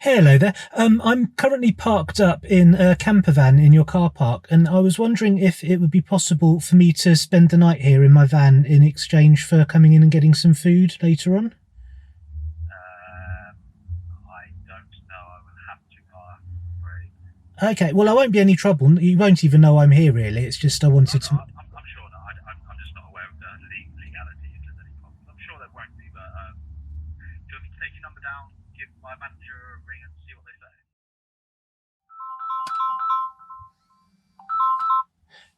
Hello there. I'm currently parked up in a camper van in your car park, and I was wondering if it would be possible for me to spend the night here in my van in exchange for coming in and getting some food later on. I don't know. I will have to ask. Okay, well, I won't be any trouble. You won't even know I'm here, really. It's just I wanted to... I'm sure that I'm just not aware of the legality if there's any problems. I'm sure there won't be, but do you want me to take your number down, give my manager a ring and see what they say?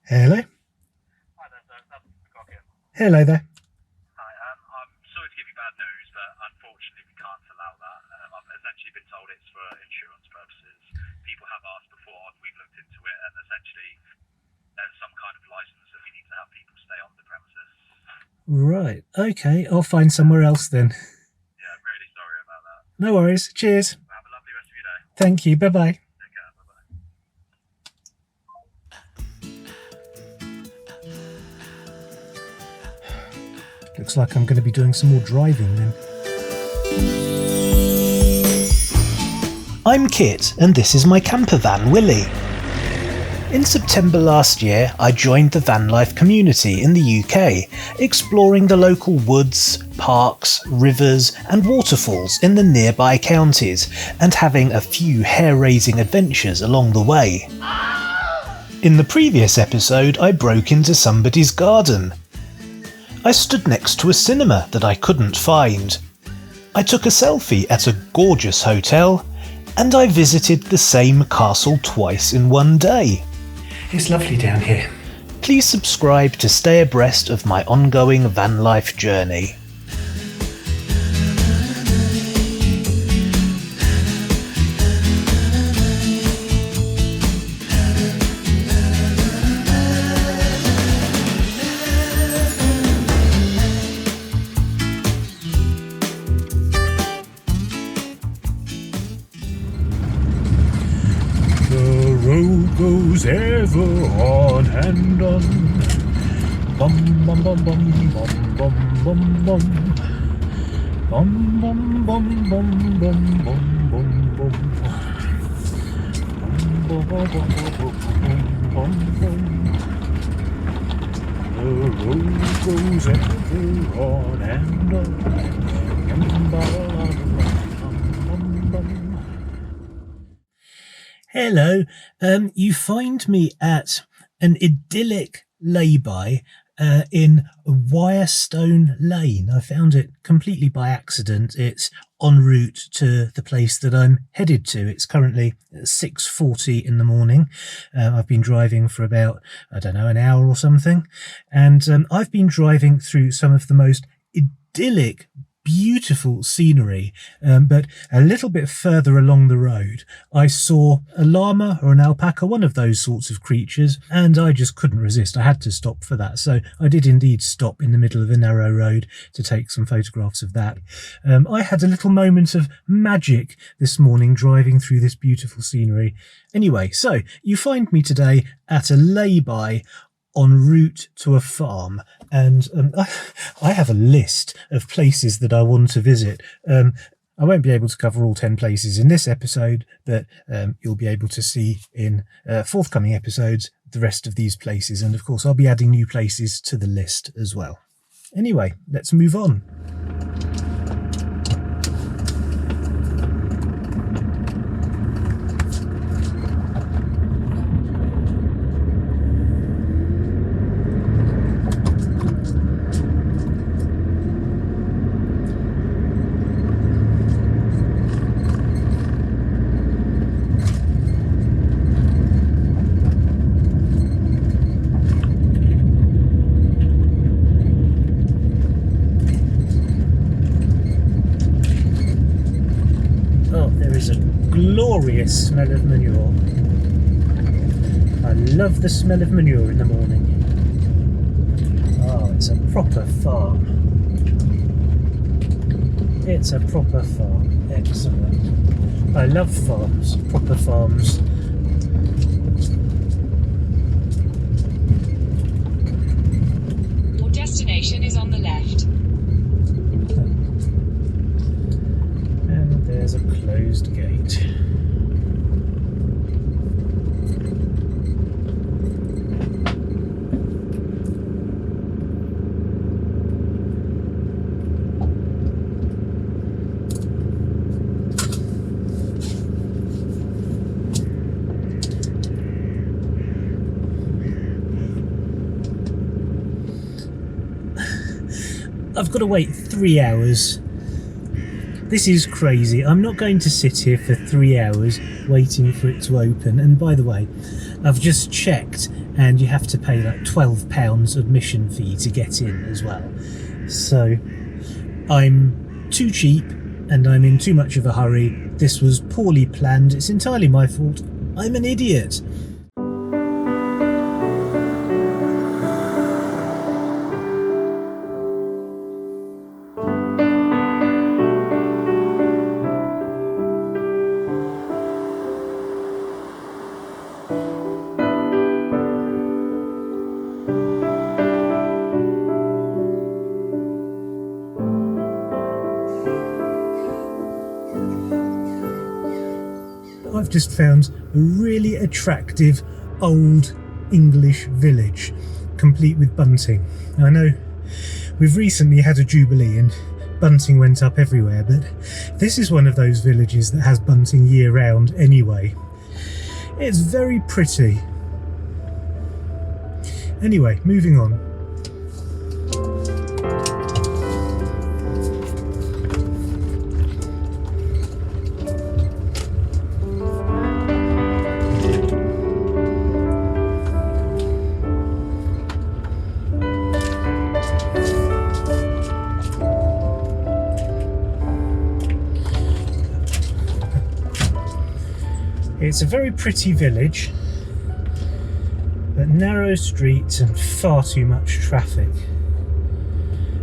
Hello? Hi there, sir. That's the clock in. Hello there. Hi, I'm sorry to give you bad news, but unfortunately we can't allow that. I've essentially been told it's for insurance purposes. People have asked before, we've looked into it, and essentially there's some kind of license that we need to have people stay on the premises. Right, okay, I'll find somewhere else then. Yeah, really sorry about that. No worries, cheers. Have a lovely rest of your day. Thank you, bye-bye. Take care, bye-bye. Looks like I'm going to be doing some more driving then. I'm Kit, and this is my camper van, Willie. In September last year, I joined the VanLife community in the UK, exploring the local woods, parks, rivers and waterfalls in the nearby counties, and having a few hair-raising adventures along the way. In the previous episode, I broke into somebody's garden. I stood next to a cinema that I couldn't find. I took a selfie at a gorgeous hotel, and I visited the same castle twice in one day. It's lovely down here. Please subscribe to stay abreast of my ongoing van life journey. Goes ever on and on. Bum bum bum bum bum bum bum bum. Bum bum bum bum bum bum bum bum. Bum bum bum bum bum. The road goes ever on and on. Hello, you find me at an idyllic layby in Wirestone Lane. I found it completely by accident. It's en route to the place that I'm headed to. It's currently 6:40 in the morning. I've been driving for about, I don't know, an hour or something. And I've been driving through some of the most idyllic, beautiful scenery, but a little bit further along the road I saw a llama or an alpaca, one of those sorts of creatures, and I just couldn't resist. I had to stop for that, so I did indeed stop in the middle of a narrow road to take some photographs of that. I had a little moment of magic this morning driving through this beautiful scenery. Anyway, so you find me today at a lay-by en route to a farm, and I have a list of places that I want to visit. I won't be able to cover all 10 places in this episode, but you'll be able to see in forthcoming episodes the rest of these places, and of course I'll be adding new places to the list as well. Anyway, let's move on. Glorious smell of manure. I love the smell of manure in the morning. Oh, it's a proper farm. It's a proper farm. Excellent. I love farms, proper farms. Your destination is on the left. And there's a closed gate. I've got to wait 3 hours. This is crazy. I'm not going to sit here for 3 hours waiting for it to open. And by the way, I've just checked and you have to pay like £12 admission fee to get in as well. So I'm too cheap and I'm in too much of a hurry. This was poorly planned. It's entirely my fault. I'm an idiot. I've just found a really attractive old English village, complete with bunting. I know we've recently had a jubilee and bunting went up everywhere, but this is one of those villages that has bunting year round anyway. It's very pretty. Anyway, moving on. It's a very pretty village, but narrow streets and far too much traffic.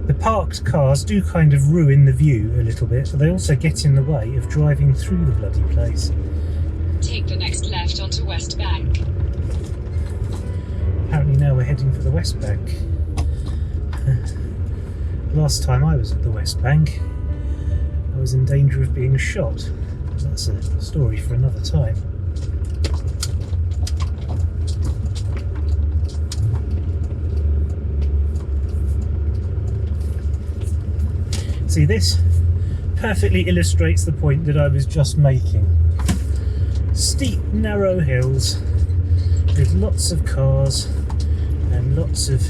The parked cars do kind of ruin the view a little bit, but they also get in the way of driving through the bloody place. Take the next left onto West Bank. Apparently now we're heading for the West Bank. Last time I was at the West Bank, I was in danger of being shot. That's a story for another time. See, this perfectly illustrates the point that I was just making. Steep, narrow hills with lots of cars and lots of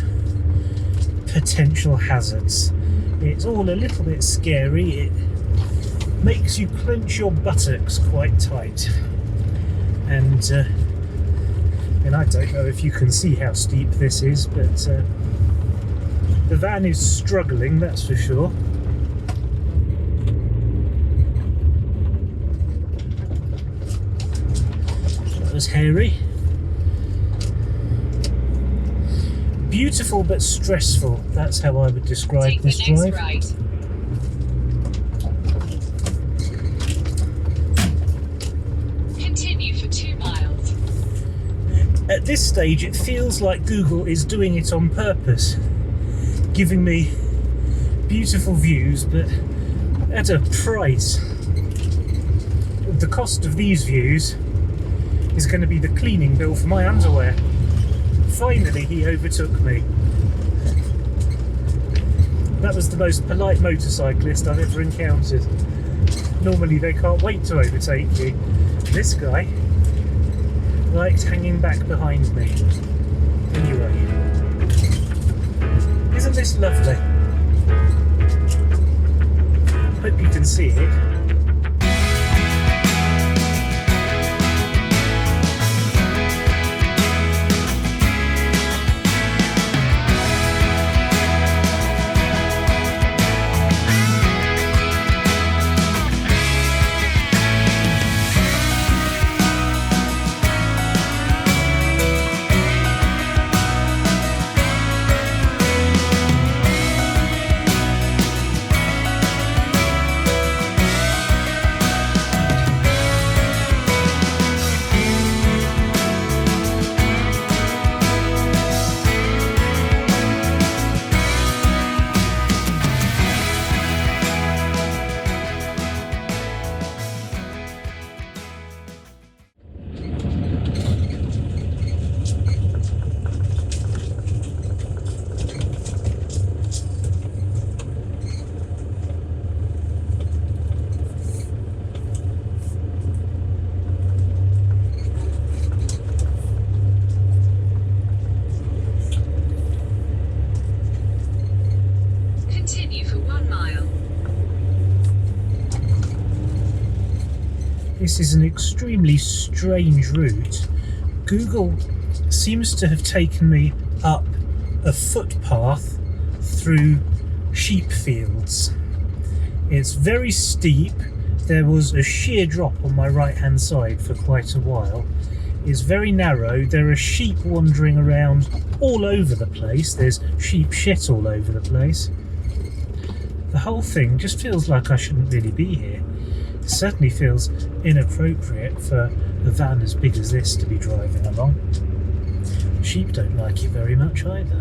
potential hazards. It's all a little bit scary. It makes you clench your buttocks quite tight. And I don't know if you can see how steep this is, but the van is struggling, that's for sure. That was hairy. Beautiful but stressful, that's how I would describe this drive. Take the next right. Continue for 2 miles. At this stage it feels like Google is doing it on purpose, giving me beautiful views but at a price. The cost of these views is going to be the cleaning bill for my underwear. Finally he overtook me. That was the most polite motorcyclist I've ever encountered. Normally they can't wait to overtake you. This guy liked hanging back behind me. Anyway, isn't this lovely? Hope you can see it. Continue for 1 mile. This is an extremely strange route. Google seems to have taken me up a footpath through sheep fields. It's very steep. There was a sheer drop on my right hand side for quite a while. It's very narrow. There are sheep wandering around all over the place. There's sheep shit all over the place. The whole thing just feels like I shouldn't really be here. It certainly feels inappropriate for a van as big as this to be driving along. Sheep don't like it very much either.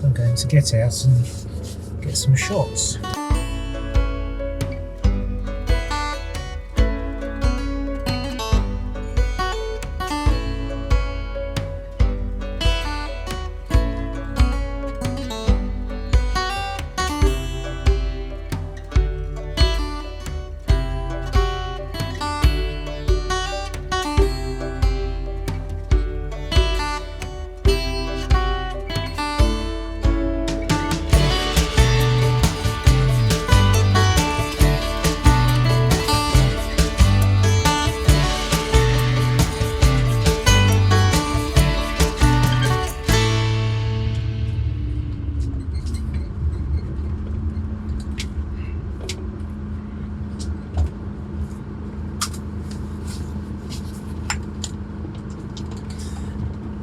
I'm going to get out and get some shots.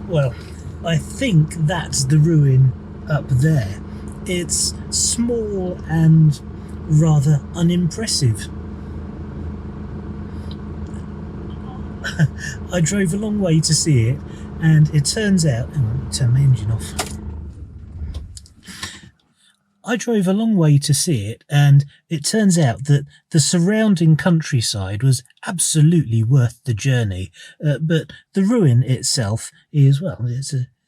Well, I think that's the ruin up there. It's small and rather unimpressive. I drove a long way to see it, and it turns out... Hang on, turn my engine off. I drove a long way to see it, and it turns out that the surrounding countryside was absolutely worth the journey. But the ruin itself is, well,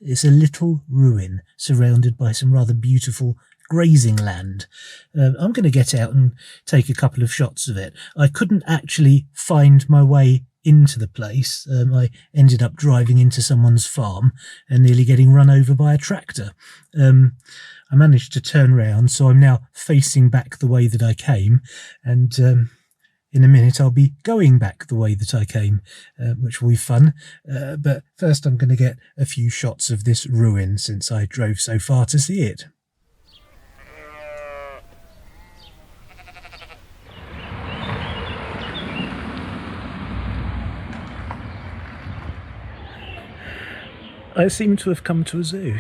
it's a little ruin surrounded by some rather beautiful grazing land. I'm going to get out and take a couple of shots of it. I couldn't actually find my way into the place. I ended up driving into someone's farm and nearly getting run over by a tractor. I managed to turn round, so I'm now facing back the way that I came, and in a minute I'll be going back the way that I came, which will be fun. But first I'm going to get a few shots of this ruin since I drove so far to see it. I seem to have come to a zoo.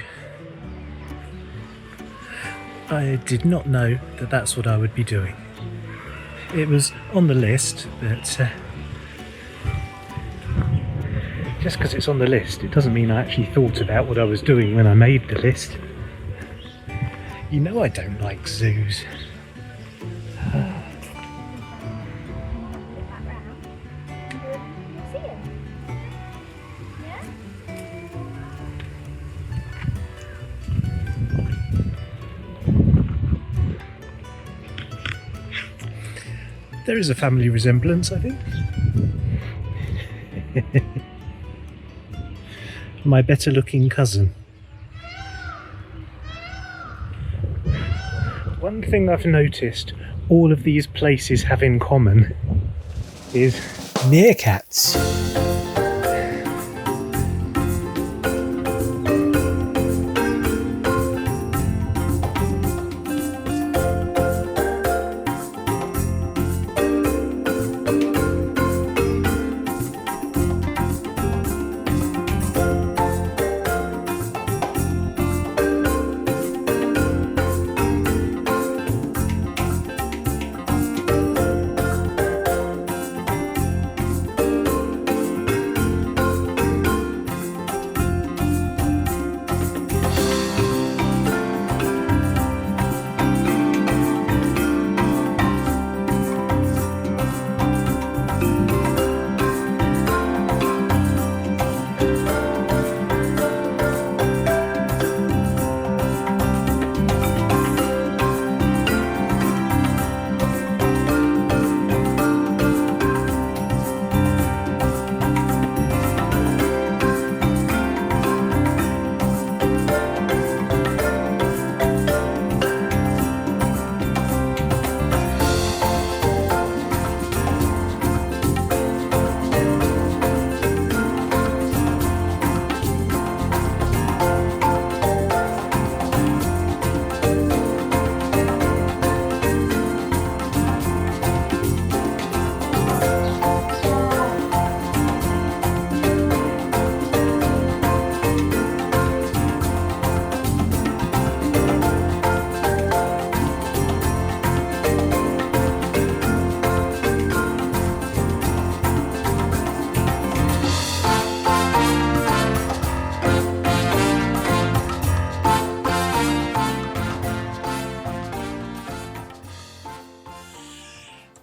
I did not know that that's what I would be doing. It was on the list, but just because it's on the list, it doesn't mean I actually thought about what I was doing when I made the list. You know I don't like zoos. There is a family resemblance, I think. My better looking cousin. One thing I've noticed all of these places have in common is meerkats.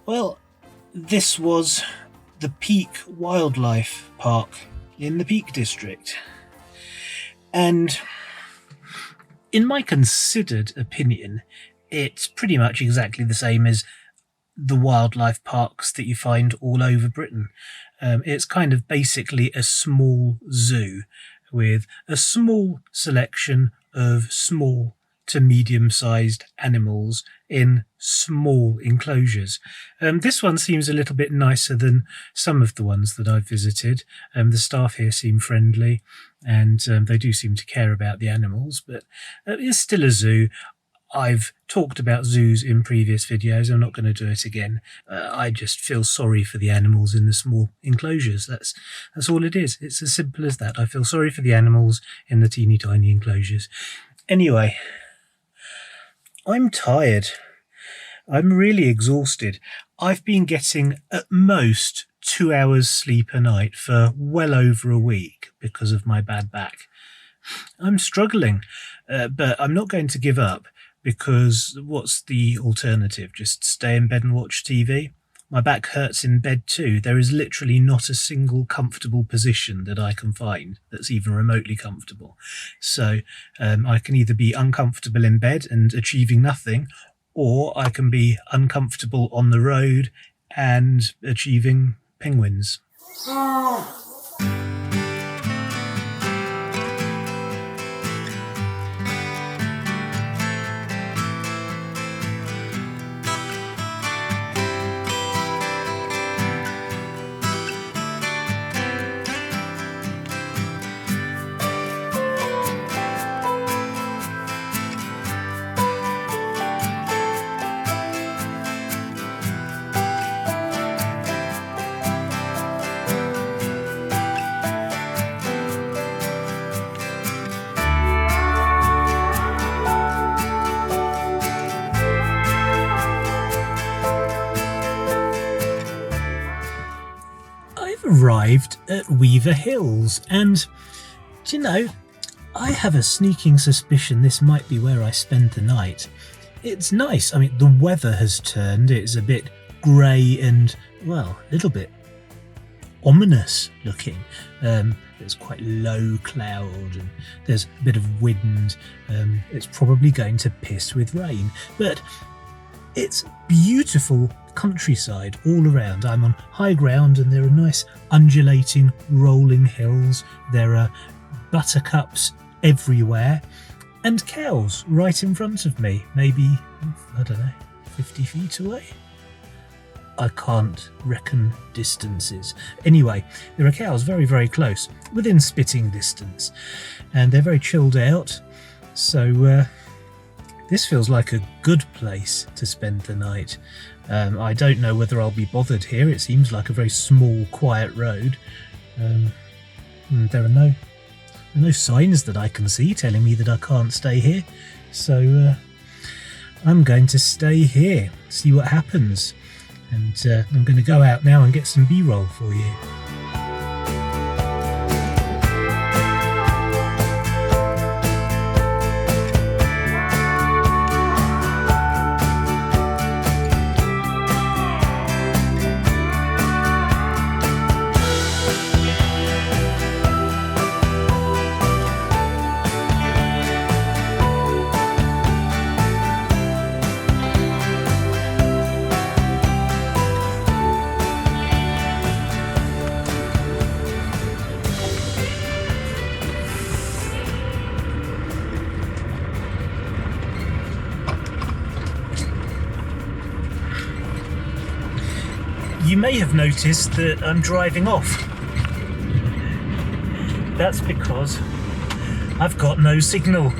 Well, this was the Peak Wildlife Park in the Peak District. And in my considered opinion, it's pretty much exactly the same as the wildlife parks that you find all over Britain. It's kind of basically a small zoo with a small selection of small to medium-sized animals in small enclosures. This one seems a little bit nicer than some of the ones that I've visited. The staff here seem friendly, and they do seem to care about the animals, but it's still a zoo. I've talked about zoos in previous videos. I'm not going to do it again. I just feel sorry for the animals in the small enclosures. That's all it is. It's as simple as that. I feel sorry for the animals in the teeny tiny enclosures. Anyway, I'm tired. I'm really exhausted. I've been getting at most 2 hours sleep a night for well over a week because of my bad back. I'm struggling, but I'm not going to give up, because what's the alternative? Just stay in bed and watch TV? My back hurts in bed too. There is literally not a single comfortable position that I can find that's even remotely comfortable. So I can either be uncomfortable in bed and achieving nothing, or I can be uncomfortable on the road and achieving penguins. Arrived at Weaver Hills, and do you know, I have a sneaking suspicion this might be where I spend the night. It's nice. I mean, the weather has turned. It's a bit grey and, well, a little bit ominous looking. There's quite low cloud and there's a bit of wind. It's probably going to piss with rain, but it's beautiful countryside all around. I'm on high ground and there are nice undulating rolling hills. There are buttercups everywhere and cows right in front of me, maybe, I don't know, 50 feet away. I can't reckon distances. Anyway, there are cows very, very close, within spitting distance, and they're very chilled out. So this feels like a good place to spend the night. I don't know whether I'll be bothered here. It seems like a very small, quiet road. There are no signs that I can see telling me that I can't stay here. So I'm going to stay here, see what happens. And I'm going to go out now and get some B-roll for you. You may have noticed that I'm driving off. That's because I've got no signal.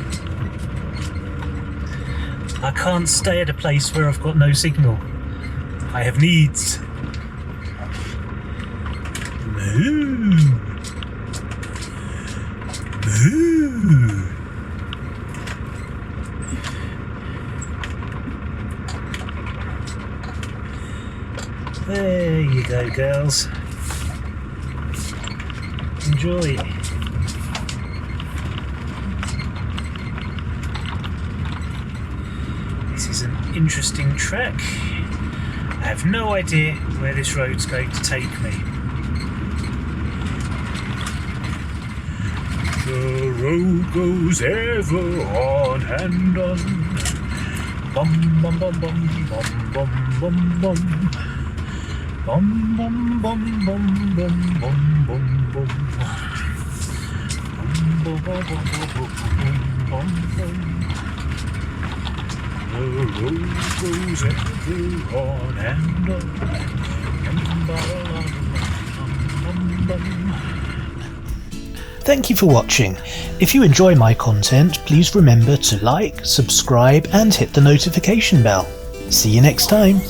I can't stay at a place where I've got no signal. I have needs. Moo. Moo. There you go, girls. Enjoy. This is an interesting trek. I have no idea where this road's going to take me. The road goes ever on and on. Bum bum bum bum bum bum bum bum. Bum bum bum bum bum bum bum bum. Bum bum bum bum bum. The road goes ever on and on. Thank you for watching. If you enjoy my content, please remember to like, subscribe and hit the notification bell. See you next time.